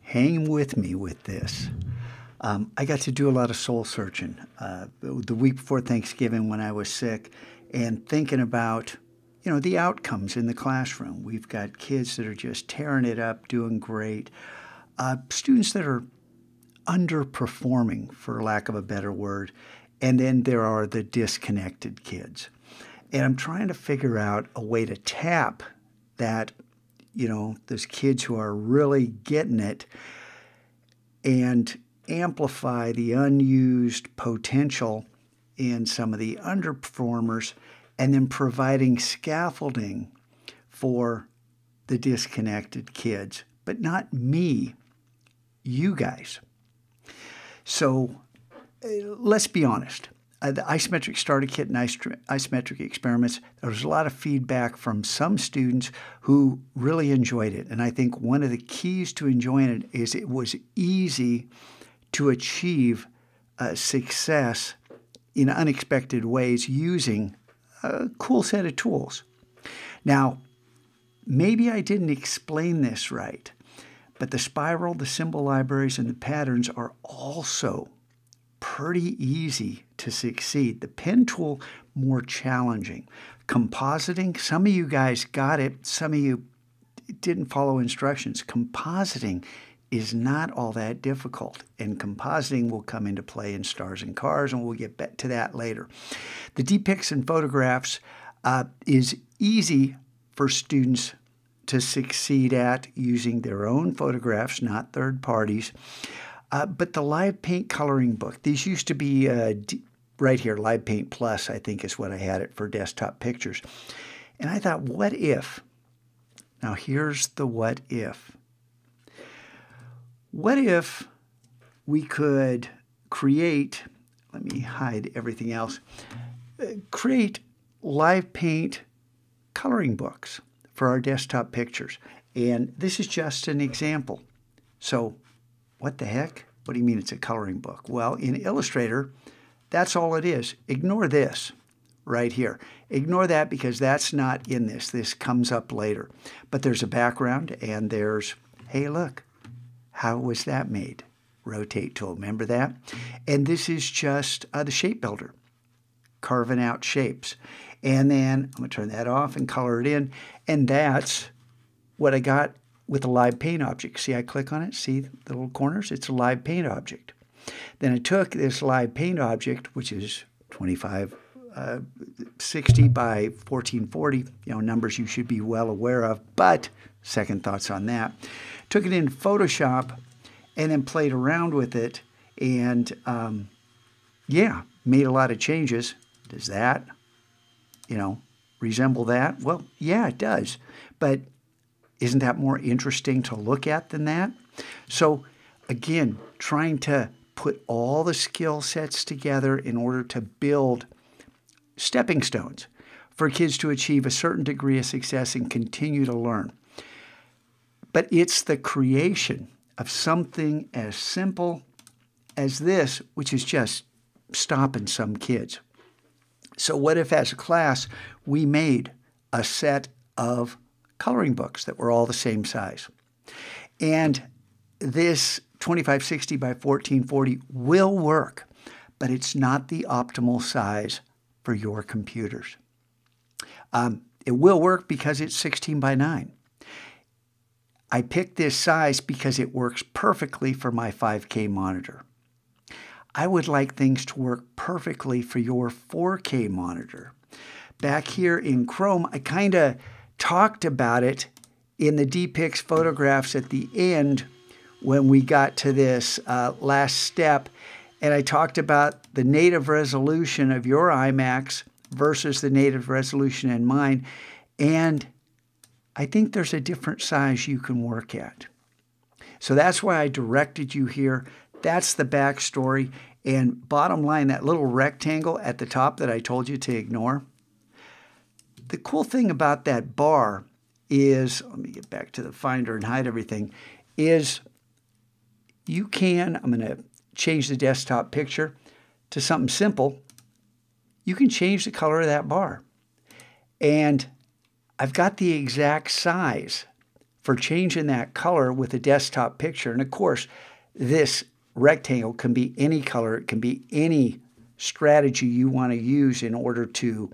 hang with me with this. I got to do a lot of soul searching the week before Thanksgiving when I was sick and thinking about, the outcomes in the classroom. We've got kids that are just tearing it up, doing great. Students that are underperforming, for lack of a better word. And then there are the disconnected kids. And I'm trying to figure out a way to tap that, those kids who are really getting it and amplify the unused potential in some of the underperformers, and then providing scaffolding for the disconnected kids, but not me, you guys. So let's be honest. The isometric starter kit and isometric experiments, there was a lot of feedback from some students who really enjoyed it. And I think one of the keys to enjoying it is it was easy to achieve success in unexpected ways using a cool set of tools. Now, maybe I didn't explain this right, but the spiral, the symbol libraries, and the patterns are also pretty easy to succeed. The pen tool, more challenging. Compositing, some of you guys got it. Some of you didn't follow instructions. Compositing is not all that difficult, and compositing will come into play in stars and cars, and we'll get back to that later. The depicts and photographs is easy for students to succeed at using their own photographs, not third parties. But the Live Paint coloring book, these used to be right here, Live Paint Plus, I think is what I had it for desktop pictures. And I thought, what if? Now here's the what if. What if we could create, let me hide everything else, create Live Paint coloring books for our desktop pictures. And this is just an example. So what the heck? What do you mean it's a coloring book? Well, in Illustrator, that's all it is. Ignore this right here. Ignore that because that's not in this. This comes up later. But there's a background and there's, hey, look, how was that made? Rotate tool, remember that? And this is just the shape builder, carving out shapes. And then I'm going to turn that off and color it in. And that's what I got with a live paint object. See, I click on it, see the little corners? It's a live paint object. Then I took this live paint object, which is 2560 by 1440, numbers you should be well aware of, but second thoughts on that. Took it in Photoshop and then played around with it and, made a lot of changes. Does that, resemble that? Well, yeah, it does. But isn't that more interesting to look at than that? So again, trying to put all the skill sets together in order to build stepping stones for kids to achieve a certain degree of success and continue to learn. But it's the creation of something as simple as this, which is just stopping some kids. So what if as a class we made a set of coloring books that were all the same size? And this 2560 by 1440 will work, but it's not the optimal size for your computers. It will work because it's 16 by 9. I picked this size because it works perfectly for my 5K monitor. I would like things to work perfectly for your 4K monitor. Back here in Chrome, I kind of talked about it in the depicts photographs at the end when we got to this last step. And I talked about the native resolution of your iMacs versus the native resolution in mine. And I think there's a different size you can work at. So that's why I directed you here. That's the backstory. And bottom line, that little rectangle at the top that I told you to ignore. The cool thing about that bar is, let me get back to the Finder and hide everything, is you can, I'm going to change the desktop picture to something simple. You can change the color of that bar. And I've got the exact size for changing that color with a desktop picture. And of course, this rectangle can be any color. It can be any strategy you want to use in order to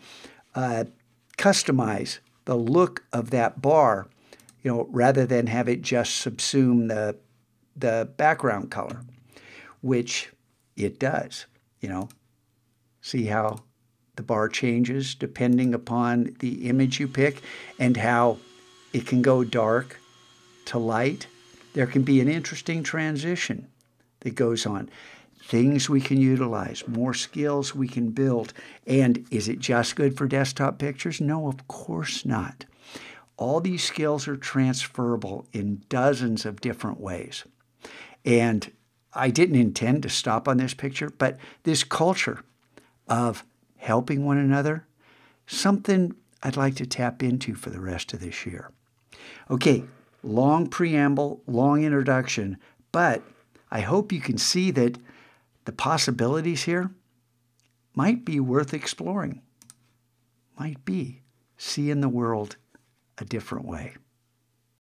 customize the look of that bar, rather than have it just subsume the background color, which it does. See how the bar changes depending upon the image you pick and how it can go dark to light. There can be an interesting transition that goes on. Things we can utilize, more skills we can build. And is it just good for desktop pictures? No, of course not. All these skills are transferable in dozens of different ways. And I didn't intend to stop on this picture, but this culture of helping one another, something I'd like to tap into for the rest of this year. Okay, long preamble, long introduction, but I hope you can see that the possibilities here might be worth exploring. Might be seeing the world a different way.